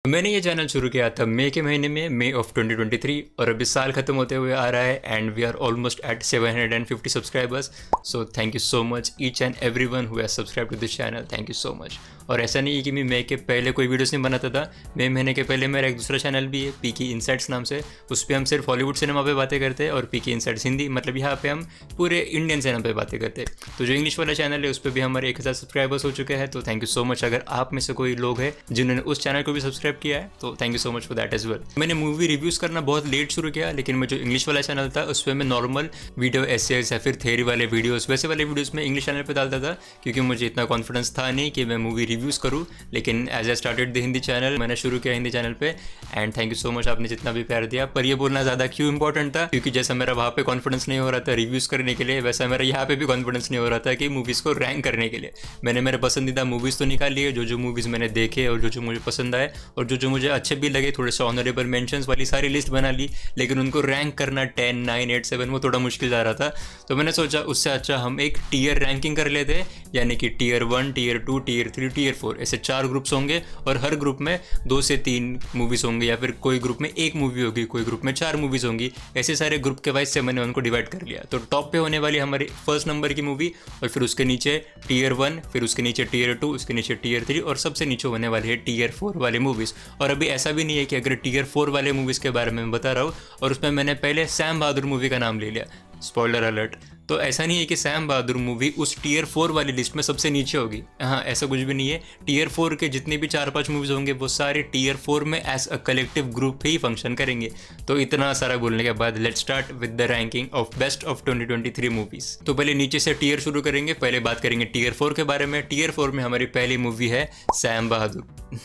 मैंने ये चैनल शुरू किया था मई के महीने में, मई ऑफ 2023, और अभी साल खत्म होते हुए आ रहा है and we are almost at 750 subscribers. So thank you so much each and every one who has subscribe to this channel, thank you so much. और ऐसा नहीं है कि मैं मई के पहले कोई वीडियोस नहीं बनाता था। मई महीने के पहले मेरा एक दूसरा चैनल भी है, पीकी इनसाइट्स नाम से। उस पर हम सिर्फ हॉलीवुड सिनेमा पे बातें करते हैं और पीकी इनसाइट्स हिंदी, मतलब यहाँ पे हम पूरे इंडियन सिनेमा पे बातें करते हैं। तो जो इंग्लिश वाला चैनल है उस पर भी हमारे 1000 सब्सक्राइबर्स हो चुके हैं। तो थैंक यू सो मच। अगर आप में से कोई लोग हैं जिन्होंने उस चैनल को भी सब्सक्राइब किया है तो thank you so much for that as well. मैंने मूवी रिव्यूज़ करना बहुत लेट शुरू किया, लेकिन मैं जो इंग्लिश वाला चैनल था उस पर मैं नॉर्मल वीडियो एसेस या फिर थ्योरी वाले वीडियोस, वैसे वाले वीडियोस में इंग्लिश चैनल पे डालता था, क्योंकि मुझे इतना कॉन्फिडेंस था नहीं कि मैं मूवी रिव्यूज़ करूँ। लेकिन as I started the Hindi channel, मैंने शुरू किया हिंदी चैनल पे and thank you so much आपने जितना भी प्यार दिया। पर ये बोलना ज़्यादा क्यों इंपॉर्टेंट था, क्योंकि जैसा मेरा वहाँ पे कॉन्फिडेंस नहीं हो रहा था रिव्यूज़ करने के लिए, वैसा मेरा यहाँ पे भी कॉन्फिडेंस नहीं हो रहा था कि मूवीज़ को रैंक करने के लिए। मैंने मेरे पसंदीदा मूवीज़ तो निकाल लिए, जो मूवीज़ मैंने देखे और जो मुझे पसंद आए और जो मुझे अच्छे भी लगे, थोड़े से ऑनरेबल मेंशंस वाली सारी लिस्ट बना ली। लेकिन उनको रैंक करना 10, 9, 8, 7 वो थोड़ा मुश्किल जा रहा था। तो मैंने सोचा उससे अच्छा हम एक टीयर रैंकिंग कर लेते, यानी कि टीयर 1, टीयर 2, टीयर 3, टीयर 4, ऐसे 4 ग्रुप्स होंगे और हर ग्रुप में 2 से 3 मूवीज़ होंगे, या फिर कोई ग्रुप में 1 मूवी होगी, कोई ग्रुप में 4 मूवीज़ होंगी। ऐसे सारे ग्रुप के वाइज से मैंने उनको डिवाइड कर लिया। तो टॉप पे होने वाली हमारी फर्स्ट नंबर की मूवी, और फिर उसके नीचे टीयर 1, फिर उसके नीचे टीयर 2, उसके नीचे टीयर 3, और सबसे नीचे होने वाली है टीयर 4 वाले मूवीज़। और अभी ऐसा भी नहीं है कि अगर टीयर 4 वाले मूवीज़ के बारे में बता रहा हूँ और उसमें मैंने पहले सैम बहादुर मूवी का नाम ले लिया, स्पॉइलर अलर्ट, तो ऐसा नहीं है कि सैम बहादुर मूवी उस टीयर 4 वाली लिस्ट में सबसे नीचे होगी। हाँ, ऐसा कुछ भी नहीं है। टीयर 4 के जितने भी 4-5 मूवीज़ होंगे वो सारे टीयर 4 में एज अ कलेक्टिव ग्रुप ही फंक्शन करेंगे। तो इतना सारा बोलने के बाद let's start with the ranking of best of 2023 movies. तो पहले नीचे से टीयर शुरू करेंगे। पहले बात करेंगे टीयर 4 के बारे में। टीयर 4 में हमारी पहली मूवी है सैम बहादुर।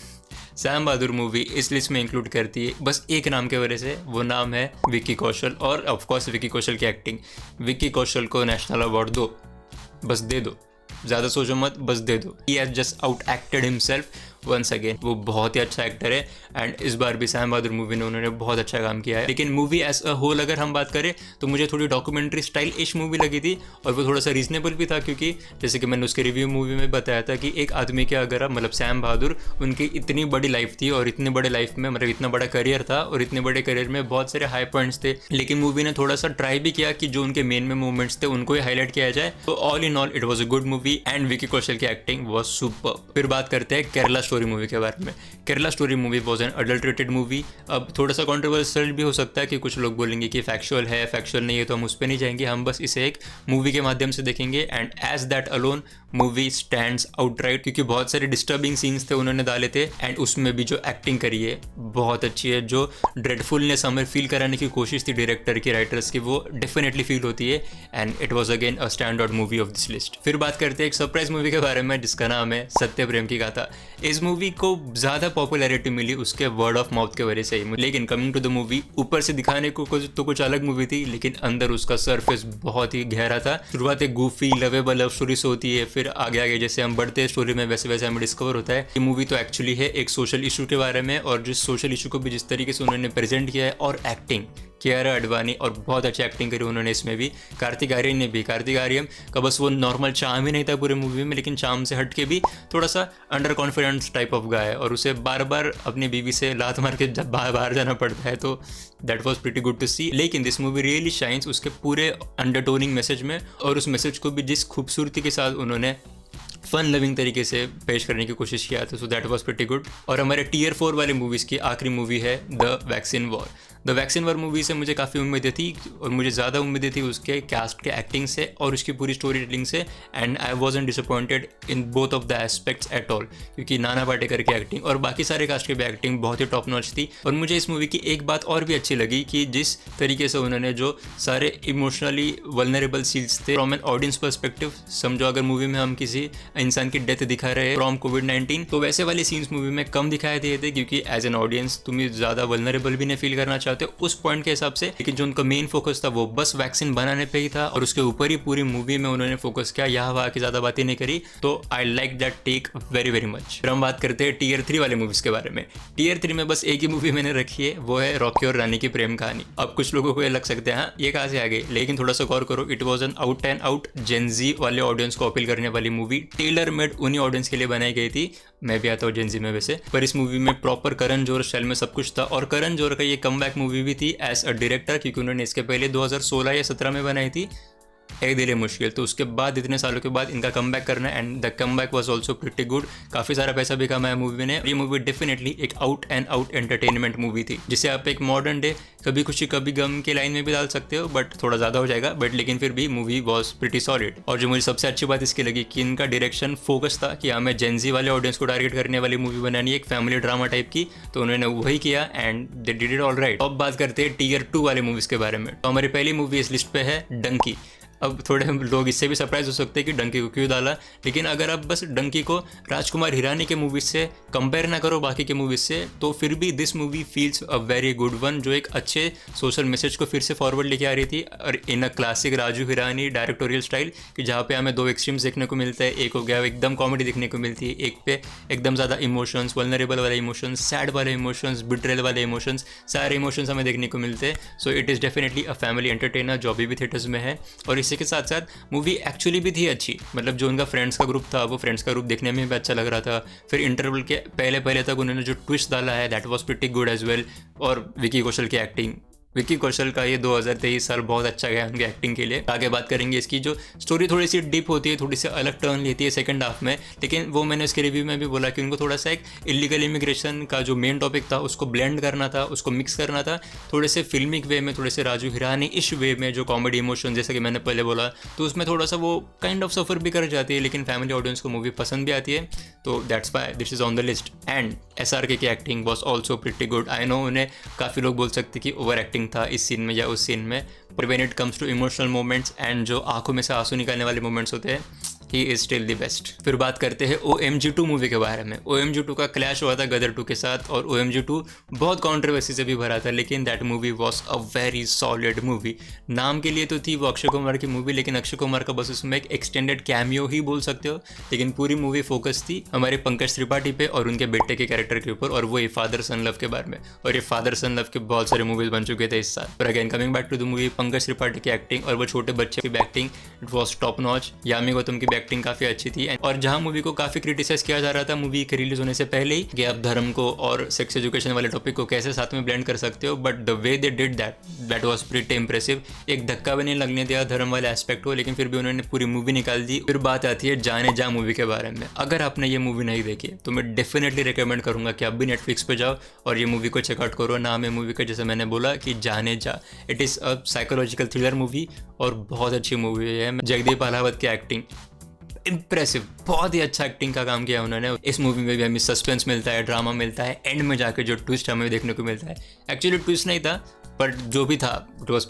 सैम बहादुर मूवी इस लिस्ट में इंक्लूड करती है बस एक नाम के वजह से, वो नाम है विक्की कौशल। और ऑफ कोर्स विक्की कौशल की एक्टिंग। विक्की कौशल को नेशनल अवार्ड दो, बस दे दो, ज़्यादा सोचो मत, बस दे दो। He has just out acted himself once again. वो बहुत ही अच्छा एक्टर है एंड इस बार भी सैम बहादुर मूवी में उन्होंने बहुत अच्छा काम किया है। लेकिन मूवी एज अ होल अगर हम बात करें तो मुझे थोड़ी डॉक्यूमेंट्री स्टाइल इश मूवी लगी थी, और वो थोड़ा सा रीजनेबल भी था, क्योंकि जैसे कि मैंने उसके रिव्यू मूवी में बताया था कि एक आदमी के अगर मतलब सैम बहादुर, उनकी इतनी बड़ी लाइफ थी और इतने बड़े लाइफ में मतलब इतना बड़ा करियर था और इतने बड़े करियर में बहुत सारे हाई पॉइंट्स थे, लेकिन मूवी ने थोड़ा सा ट्राई भी किया कि जो उनके मेन में मूवमेंट्स थे उनको ही हाईलाइट किया जाए। तो all in all it was a good movie and Vicky Kaushal की एक्टिंग वॉज सुपर। फिर बात करते हैं केरला स्टोरी मूवी के बारे में। Kerala story movie was an adulterated movie. अब थोड़ा सा कॉन्ट्रोवर्शियल भी हो सकता है कि कुछ लोग बोलेंगे कि फैक्चुअल है, फैक्चुअल नहीं है, तो हम उस पर नहीं जाएंगे। हम बस इसे एक मूवी के माध्यम से देखेंगे and as that alone movie stands outright, क्योंकि बहुत सारे डिस्टर्बिंग सीन्स थे उन्होंने डाले थे एंड उसमें भी जो एक्टिंग करी है बहुत अच्छी है। जो ड्रेडफुलनेस हमें फील कराने की कोशिश थी डायरेक्टर की, राइटर्स की, वो डेफिनेटली फील होती है and it was again a stand out movie of this list. फिर बात करते हैं एक सरप्राइज मूवी के बारे में जिसका नाम है सत्य प्रेम की गाथा। इस मूवी को ज़्यादा पॉपुलैरिटी मिली उसके वर्ड ऑफ माउथ के वजह से ही, लेकिन कमिंग टू द मूवी, ऊपर से दिखाने को कुछ अलग मूवी थी, लेकिन अंदर उसका सरफेस बहुत ही गहरा था। शुरुआत एक गूफी लवेबल लव स्टोरी से होती है, फिर आगे आगे जैसे हम बढ़ते हैं स्टोरी में वैसे वैसे हमें डिस्कवर होता है ये मूवी तो एक्चुअली है एक सोशल इशू के बारे में, और जिस सोशल इशू को भी जिस तरीके से उन्होंने प्रेजेंट किया है, और एक्टिंग कियारा अडवाणी, और बहुत अच्छी एक्टिंग करी उन्होंने इसमें भी। कार्तिक आर्यन ने भी, कार्तिक आर्यन का बस वो नॉर्मल चार्म ही नहीं था पूरे मूवी में, लेकिन चार्म से हट के भी थोड़ा सा under confidence type of guy है, और उसे बार बार अपनी बीवी से लात मार के जब बाहर जाना पड़ता है, तो that was pretty good to see. लेकिन दिस मूवी रियली शाइन्स उसके पूरे अंडरटोनिंग मैसेज में, और उस मैसेज को भी जिस खूबसूरती के साथ उन्होंने फन लविंग तरीके से पेश करने की कोशिश किया था, so that was pretty good. और हमारे टीयर 4 वाले मूवीज़ की आखिरी मूवी है the vaccine war. The vaccine war movie से मुझे काफ़ी उम्मीदें थी, और मुझे ज़्यादा उम्मीदें थी उसके कैस्ट के एक्टिंग से और उसकी पूरी स्टोरी टेलिंग से, and I wasn't disappointed in both of the aspects at all, क्योंकि नाना पाटेकर की एक्टिंग और बाकी सारे कास्ट की भी एक्टिंग बहुत ही टॉप नॉच थी। और मुझे इस मूवी की एक बात और भी अच्छी लगी कि जिस तरीके से उन्होंने जो सारे इमोशनली वल्नरेबल सीन्स थे फ्रॉम एन ऑडियंस पर्सपेक्टिव, समझो अगर मूवी में हम किसी इंसान की डेथ दिखा रहे हैं फ्रॉम कोविड-19, तो वैसे वाले सीन्स मूवी में कम दिखाए दिए थे, क्योंकि एज एन ऑडियंस तुम्हें ज़्यादा वल्नरेबल भी नहीं फील करना चाहते हो उस पॉइंट के हिसाब से, लेकिन जो उनका मेन फोकस था वो बस वैक्सीन बनाने पे ही था और उसके ऊपर ही पूरी मूवी में उन्होंने फोकस किया, यहाँ वहाँ की ज़्यादा बातें नहीं करी। तो I like that take very very much. फिर हम बात करते हैं टीयर 3 वाले मूवीज़ के बारे में। टीयर 3 में बस एक ही मूवी मैंने रखी है, वो है रॉकी और रानी की प्रेम कहानी। अब कुछ लोगों को ये लग सकता है हाँ ये कहाँ से आ गई, लेकिन थोड़ा सा गौर करो, it was an out and out Gen Z वाले ऑडियंस को अपील करने वाली मूवी, टेलर मेड उन्हीं ऑडियंस के लिए बनाई गई थी। मैं भी आता हूँ जेनजी में वैसे, पर इस मूवी में प्रॉपर करण जौहर स्टाइल में सब कुछ था। और करण जौहर का ये कमबैक मूवी भी थी एज अ डायरेक्टर, क्योंकि उन्होंने इसके पहले 2016 या 17 में बनाई थी एक दिल है मुश्किल। तो उसके बाद इतने सालों के बाद इनका कमबैक करना, and the comeback was also pretty good. काफ़ी सारा पैसा भी कमाया मूवी ने। ये मूवी डेफिनेटली एक out and out entertainment movie थी, जिसे आप एक मॉडर्न डे कभी खुशी कभी गम के लाइन में भी डाल सकते हो, बट थोड़ा ज़्यादा हो जाएगा, बट लेकिन फिर भी मूवी वॉज प्रिटी सॉलिड। और जो मुझे सबसे अच्छी बात इसकी लगी कि इनका डायरेक्शन फोकस था कि हमें जेनजी वाले ऑडियंस को टारगेट करने वाली मूवी बनानी है, एक फैमिली ड्रामा टाइप की, तो उन्होंने वही किया and they did it all right. अब बात करते हैं टीयर 2 वाले मूवीज़ के बारे में। तो हमारी पहली मूवी इस लिस्ट पे है डंकी। अब थोड़े हम लोग इससे भी सरप्राइज हो सकते हैं कि डंकी को क्यों डाला, लेकिन अगर आप बस डंकी को राजकुमार हिरानी के मूवीज से कंपेयर ना करो बाकी के मूवीज से, तो फिर भी this movie feels a very good one, जो एक अच्छे सोशल मैसेज को फिर से फॉरवर्ड लेके आ रही थी और in a classic Raju Hirani directorial style, कि जहाँ पे हमें दो एक्सट्रीम्स देखने को मिलते हैं। एक हो गया एकदम कॉमेडी देखने को मिलती है, एक पे एकदम ज़्यादा इमोशंस, वल्नरेबल वाले इमोशंस, सैड वाले इमोशंस, बिट्रेल वाले इमोशंस, सारे इमोशंस हमें देखने को मिलते हैं। So it is definitely a family entertainer जो अभी भी थिएटर्स में है। और इसी के साथ साथ मूवी एक्चुअली भी थी अच्छी, मतलब जो उनका फ्रेंड्स का ग्रुप था वो फ्रेंड्स का ग्रुप देखने में भी अच्छा लग रहा था। फिर इंटरवल के पहले तक उन्होंने जो ट्विस्ट डाला है that was pretty good as well. और विकी कौशल की एक्टिंग, विकी कौशल का ये 2023 साल बहुत अच्छा गया उनकी एक्टिंग के लिए। आगे बात करेंगे इसकी जो स्टोरी थोड़ी सी डीप होती है, थोड़ी सी अलग टर्न लेती है सेकंड हाफ में, लेकिन वो मैंने उसके रिव्यू में भी बोला कि उनको थोड़ा सा एक इलीगल इमिग्रेशन का जो मेन टॉपिक था उसको ब्लेंड करना था, उसको मिक्स करना था थोड़े से फिल्मिक वे में, थोड़े से राजू हिरानी इश वे में, जो कॉमेडी इमोशन जैसे कि मैंने पहले बोला, तो उसमें थोड़ा सा वो काइंड ऑफ सफ़र भी कर जाती है, लेकिन फैमिली ऑडियंस को मूवी पसंद भी आती है, तो that's why this is on the list. And SRK की acting was also pretty good. I know उन्हें काफ़ी लोग बोल सकते कि ओवर एक्टिंग था इस सीन में या उस सीन में, पर when it comes to emotional moments and जो आंखों में से आंसू निकालने वाले मोमेंट्स होते हैं, he is still the best. फिर बात करते हैं OMG 2 मूवी के बारे में। OMG 2 का क्लैश हुआ था गदर 2 के साथ, और OMG 2 बहुत कॉन्ट्रोवर्सी से भी भरा था, लेकिन that movie was a very solid movie. नाम के लिए तो थी वो अक्षय कुमार की मूवी, लेकिन अक्षय कुमार का बस उसमें एक एक्सटेंडेड कैमियो ही बोल सकते हो, लेकिन पूरी मूवी फोकस थी हमारे पंकज त्रिपाठी पे और उनके बेटे के कैरेक्टर के ऊपर, और वो ये फादर सन लव के बारे में। और ये फादर सन लव के बहुत सारे मूवीज बन चुके थे इस साल। पर again coming back to the movie, Pankaj Tripathi की एक्टिंग और वो छोटे बच्चे की acting, it was top notch. Yami Gautam की एक्टिंग काफ़ी अच्छी थी। और जहां मूवी को काफ़ी क्रिटिसाइज किया जा रहा था मूवी के रिलीज होने से पहले ही, कि आप धर्म को और सेक्स एजुकेशन वाले टॉपिक को कैसे साथ में ब्लेंड कर सकते हो, but the way they did that was pretty impressive. एक धक्का भी नहीं लगने दिया धर्म वाले एस्पेक्ट को, लेकिन फिर भी उन्होंने पूरी मूवी निकाल दी। फिर बात आती है जाने जा मूवी के बारे में। अगर आपने ये मूवी नहीं देखी तो मैं डेफिनेटली रिकमेंड करूंगा कि आप भी नेटफ्लिक्स पे जाओ और ये मूवी को चेकआउट करो। नाम है मूवी का जैसे मैंने बोला कि जाने जा। It is a psychological thriller movie और बहुत अच्छी मूवी है। जगदीप अलावत की एक्टिंग इम्प्रेसिव, बहुत ही अच्छा एक्टिंग का काम किया उन्होंने। इस मूवी में भी हमें सस्पेंस मिलता है, ड्रामा मिलता है, एंड में जाकर जो ट्विस्ट हमें देखने को मिलता है, एक्चुअली ट्विस्ट नहीं था बट जो भी था it was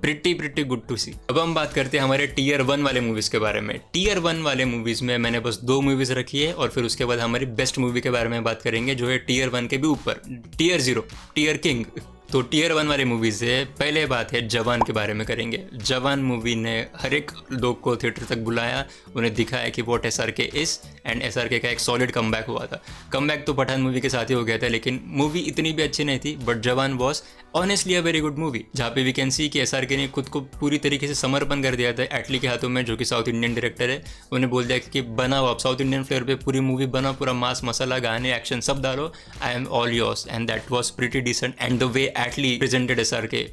pretty good to see. अब हम बात करते हैं हमारे टीयर 1 वाले मूवीज़ के बारे में। टीयर 1 वाले मूवीज़ में मैंने बस 2 मूवीज़ रखी है, और फिर उसके बाद हमारी बेस्ट मूवी के बारे में बात करेंगे जो है टीयर 1 के भी ऊपर, टीयर 0, टीयर किंग। तो टीयर 1 वाली मूवी से पहले बात है जवान के बारे में करेंगे। जवान मूवी ने हर एक लोग को थिएटर तक बुलाया, उन्हें दिखाया कि वॉट SRK इस, एंड SRK का एक सॉलिड कमबैक हुआ था। कमबैक तो पठान मूवी के साथ ही हो गया था, लेकिन मूवी इतनी भी अच्छी नहीं थी, बट जवान was honestly a very good movie, जहाँ पे वी कैन सी कि SRK ने खुद को पूरी तरीके से समर्पण कर दिया था एटली के हाथों में, जो कि साउथ इंडियन डायरेक्टर है। उन्हें बोल दिया कि बनाओ आप साउथ इंडियन फ्लेवर पे पूरी मूवी बनाओ, पूरा मास मसाला, गाने, एक्शन सब डालो, I am all yours, and that was pretty decent. And the way Atlee presented SRK,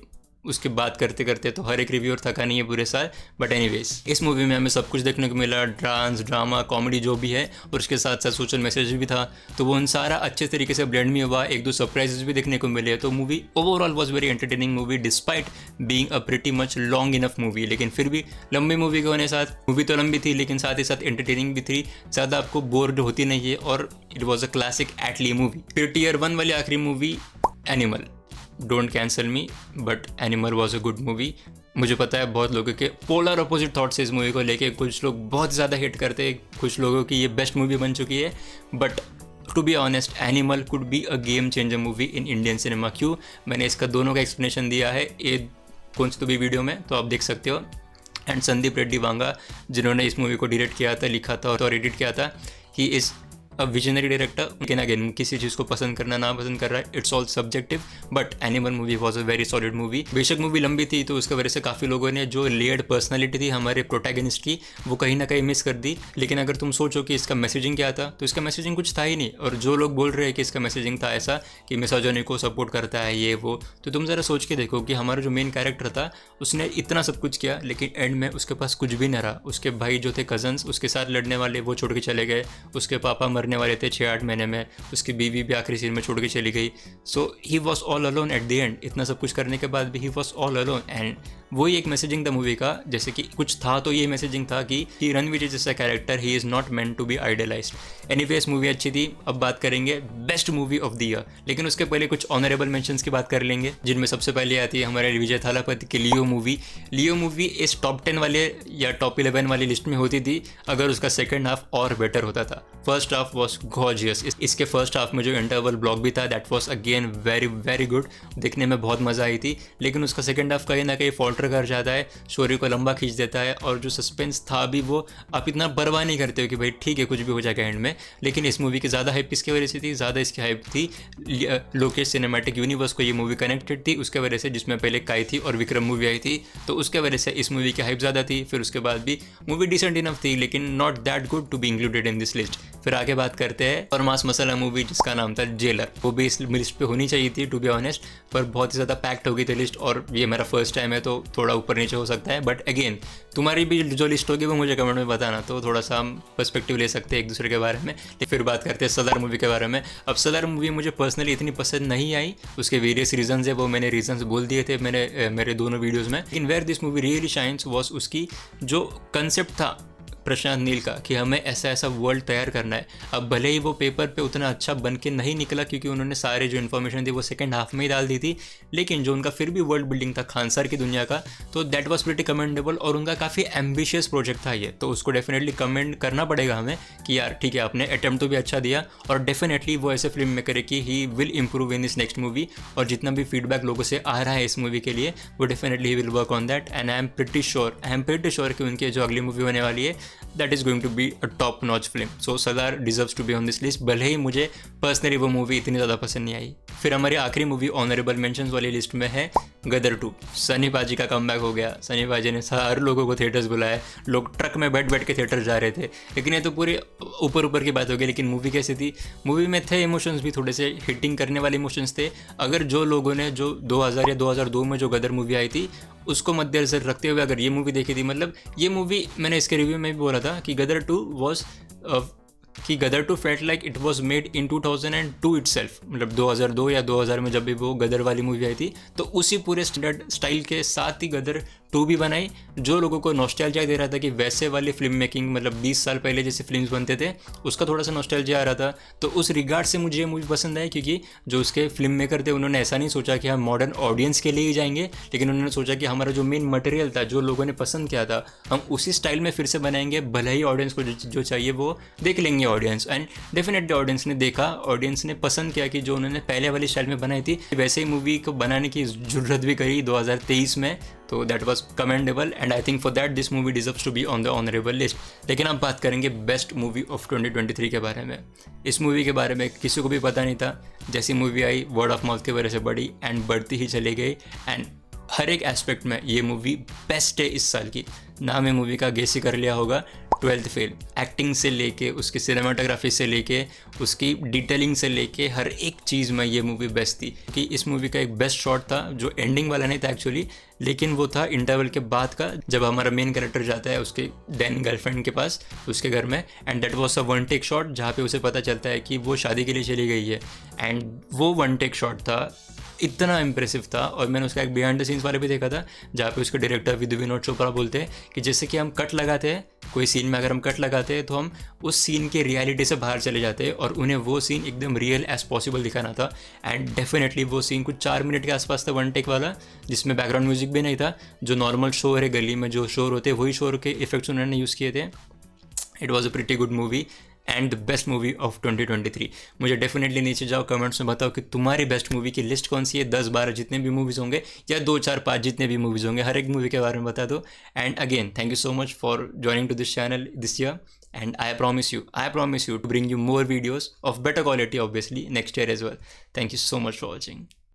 उसकी बात करते करते तो हर एक रिव्यूअर थका नहीं है पूरे साल। बट एनीवेज इस मूवी में हमें सब कुछ देखने को मिला, डांस, ड्रामा, कॉमेडी जो भी है, और उसके साथ साथ सोशल मैसेज भी था, तो वो उन सारा अच्छे तरीके से ब्लेंड भी हुआ। 1-2 सरप्राइजेस भी देखने को मिले, तो movie overall was very entertaining movie despite being a pretty much long enough movie. लेकिन फिर भी लंबी मूवी के होने साथ, मूवी तो लंबी थी लेकिन साथ ही साथ एंटरटेनिंग भी थी, ज़्यादा आपको बोर्ड होती नहीं है, और it was a classic Atlee movie. फिर टीयर 1 वाली आखिरी movie Animal. Don't cancel me but Animal was a good movie. मुझे पता है बहुत लोगों के पोलर अपोजिट थॉट्स है इस मूवी को लेके, कुछ लोग बहुत ज़्यादा हिट करते हैं, कुछ लोगों की ये बेस्ट मूवी बन चुकी है, but to be honest Animal could be a game changer movie in Indian cinema. क्यों? मैंने इसका दोनों का एक्सप्लेनेशन दिया है ये कौन सी तो भी वीडियो में, तो आप देख सकते हो। एंड संदीप रेड्डी वांगा जिन्होंने इस मूवी को डायरेक्ट किया था, लिखा था और एडिट किया था, he is a visionary director. Again again किसी चीज़ को पसंद करना ना पसंद कर रहा है, it's all subjective, but animal movie was a very solid movie. बेशक मूवी लंबी थी तो उसकी वजह से काफ़ी लोगों ने जो लेयर्ड पर्सनालिटी थी हमारे प्रोटैगनिस्ट की वो कहीं ना कहीं मिस कर दी। लेकिन अगर तुम सोचो कि इसका मैसेजिंग क्या था, तो इसका मैसेजिंग कुछ था ही नहीं। और जो लोग बोल रहे हैं कि इसका मैसेजिंग था ऐसा कि मिसोजिनी को सपोर्ट करता है ये वो, तो तुम ज़रा सोच के देखो कि हमारा जो मेन कैरेक्टर था उसने इतना सब कुछ किया लेकिन एंड में उसके पास कुछ भी नहीं रहा। उसके भाई जो थे कजन्स उसके साथ लड़ने वाले वो छोड़ के चले गए, उसके पापा मरने वाले थे 6-8 महीने में, उसकी बीवी भी आखिरी सीन में छोड़ के चली गई। So he was all alone at the end. इतना सब कुछ करने के बाद भी he was all alone. And वही एक मैसेजिंग था मूवी का, जैसे कि कुछ था तो ये मैसेजिंग था कि ही रणवीर जैसा character he is not meant to be idolised. Anyways movie अच्छी थी। अब बात करेंगे best movie of the year, लेकिन उसके पहले कुछ ऑनरेबल मेंशंस की बात कर लेंगे, जिनमें सबसे पहले आती है हमारे विजय थालापति की लियो मूवी। लियो मूवी इस टॉप 10 वाले या टॉप 11 वाली लिस्ट में होती थी अगर उसका सेकेंड हाफ और बेटर होता था। First half was gorgeous. इसके फर्स्ट हाफ में जो इंटरवल ब्लॉक भी था that was again very very good, देखने में बहुत मज़ा आई थी। लेकिन उसका सेकेंड हाफ कहीं ना कहीं फॉल्टर कर जाता है, स्टोरी को लंबा खींच देता है, और जो सस्पेंस था भी वो आप इतना परवाह नहीं करते हो कि भाई ठीक है कुछ भी हो जाएगा एंड में। लेकिन इस मूवी की ज़्यादा हाइप किसकी वजह से थी? ज़्यादा इसकी हाइप थी लोकेश सिनेमैटिक यूनिवर्स को ये मूवी कनेक्टेड थी उसके वजह से, जिसमें पहले काई थी और विक्रम मूवी आई थी, तो उसके वजह से इस मूवी की हाइप ज़्यादा थी। फिर उसके बाद भी मूवी डिसेंट इनफ थी लेकिन not that good to be included in this list. फिर आगे बात करते हैं और मास मसाला मूवी जिसका नाम था जेलर, वो भी इस लिस्ट पे होनी चाहिए थी टू बी ऑनेस्ट, पर बहुत ही ज़्यादा पैक्ड हो गई थी लिस्ट और ये मेरा फर्स्ट टाइम है तो थोड़ा ऊपर नीचे हो सकता है। बट अगेन तुम्हारी भी जो लिस्ट होगी वो मुझे कमेंट में बताना, तो थोड़ा सा हम पर्सपेक्टिव ले सकते हैं एक दूसरे के बारे में। फिर बात करते हैं सलार मूवी के बारे में। अब सलार मूवी मुझे पर्सनली इतनी पसंद नहीं आई, उसके वेरियस रीजंस है, वो मैंने रीजंस बोल दिए थे मेरे दोनों वीडियोज़ में। लेकिन where this movie really shines was उसकी जो कंसेप्ट था प्रशांत नील का कि हमें ऐसा ऐसा वर्ल्ड तैयार करना है। अब भले ही वो पेपर पे उतना अच्छा बन के नहीं निकला क्योंकि उन्होंने सारे जो इन्फॉर्मेशन थी वो सेकंड हाफ में ही डाल दी थी, लेकिन जो उनका फिर भी वर्ल्ड बिल्डिंग था खानसर की दुनिया का, तो दैट वाज प्रीटी कमेंडेबल और उनका काफ़ी एम्बिशियस प्रोजेक्ट था ये, तो उसको डेफिनेटली कमेंट करना पड़ेगा हमें कि यार ठीक है आपने अटेम्प्ट तो भी अच्छा दिया। और डेफिनेटली वो ऐसे फिल्म मेकर है कि he will improve in this next movie, और जितना भी फीडबैक लोगों से आ रहा है इस मूवी के लिए वो definitely he will work on that. And I am pretty sure कि उनकी जो अगली मूवी होने वाली है that is going to be a top notch film. So Sardar deserves to be on this list, भले ही मुझे पर्सनली वो मूवी इतनी ज़्यादा पसंद नहीं आई। फिर हमारी आखिरी मूवी ऑनरेबल मेंशंस वाली लिस्ट में है गदर 2। सनी पाजी का कमबैक हो गया। सनी पाजी ने सारे लोगों को थिएटर्स बुलाए, लोग ट्रक में बैठ बैठ के थिएटर जा रहे थे। लेकिन ये तो पूरी ऊपर की बात हो गई, लेकिन मूवी कैसी थी? मूवी में थे इमोशंस भी, थोड़े से हिटिंग करने वाले इमोशंस थे। अगर जो लोगों ने जो 2000 या 2002 में जो गदर मूवी आई थी उसको मद्देनजर रखते हुए अगर ये मूवी देखी थी, मतलब ये मूवी मैंने इसके रिव्यू में भी बोला था कि गदर 2 वॉज कि गदर 2 felt like it was made in 2002 itself, मतलब 2002 या 2000 में जब भी वो गदर वाली मूवी आई थी तो उसी पूरे स्टैंडर्ड स्टाइल के साथ ही गदर 2 भी बनाई, जो लोगों को नॉस्टैल्जिया दे रहा था कि वैसे वाली फिल्म मेकिंग, मतलब 20 साल पहले जैसे फिल्म्स बनते थे उसका थोड़ा सा नॉस्टैल्जिया आ रहा था। तो उस रिगार्ड से मुझे ये मूवी पसंद आई क्योंकि जो उसके फिल्म मेकर थे उन्होंने ऐसा नहीं सोचा कि हम मॉडर्न ऑडियंस के लिए ही जाएंगे, लेकिन उन्होंने सोचा कि हमारा जो मेन मटेरियल था जो लोगों ने पसंद किया था हम उसी स्टाइल में फिर से बनाएंगे, भले ही ऑडियंस को जो चाहिए वो देख लेंगे ऑडियंस। एंड डेफिनेटली ऑडियंस ने देखा, ऑडियंस ने पसंद किया कि जो उन्होंने पहले वाली स्टाइल में बनाई थी वैसे ही मूवी को बनाने की जरूरत भी करी 2023 में, तो that was commendable and I think for that this movie deserves to be on the honourable list. लेकिन अब बात करेंगे बेस्ट मूवी ऑफ 2023 के बारे में। इस मूवी के बारे में किसी को भी पता नहीं था, जैसी movie I word of mouth की वजह से बढ़ी एंड बढ़ती ही चली गई। एंड हर एक एस्पेक्ट में ये मूवी बेस्ट है इस साल की। नाम है मूवी का गेस ही कर लिया होगा, 12th फेल। एक्टिंग से लेके उसकी सिनेमाटोग्राफी से लेके उसकी डिटेलिंग से लेके हर एक चीज़ में ये मूवी बेस्ट थी। कि इस मूवी का एक बेस्ट शॉट था जो एंडिंग वाला नहीं था एक्चुअली, लेकिन वो था इंटरवल के बाद का, जब हमारा मेन कैरेक्टर जाता है उसके देन गर्लफ्रेंड के पास उसके घर में, and that was a one take shot जहाँ पे उसे पता चलता है कि वो शादी के लिए चली गई है। एंड वो वन टेक शॉट था, इतना इम्प्रेसिव था। और मैंने उसका एक बिहाइंड द सीन्स वाले भी देखा था जहाँ पे उसके डायरेक्टर विनोद चोपड़ा बोलते हैं कि जैसे कि हम कट लगाते हैं कोई सीन में, अगर हम कट लगाते हैं तो हम उस सीन के रियलिटी से बाहर चले जाते हैं और उन्हें वो सीन एकदम रियल एज पॉसिबल दिखाना था। एंड डेफिनेटली वो सीन कुछ 4 मिनट के आसपास था वन टेक वाला, जिसमें बैकग्राउंड म्यूजिक भी नहीं था। जो नॉर्मल शोर है गली में जो शोर होते हैं वही शोर के इफेक्ट्स उन्होंने यूज़ किए थे। It was a pretty good movie. And the best movie of 2023। मुझे डेफिनेटली नीचे जाओ, कमेंट्स में बताओ कि तुम्हारी बेस्ट मूवी की लिस्ट कौन सी है। 10-12 जितने भी मूवीज़ होंगे या 2-4-5 जितने भी मूवीज़ होंगे, हर एक मूवी के बारे में बता दो। And again thank you so much for joining two this channel this year, and I promise you to bring you more videos of better quality obviously next year as well. Thank you so much for watching.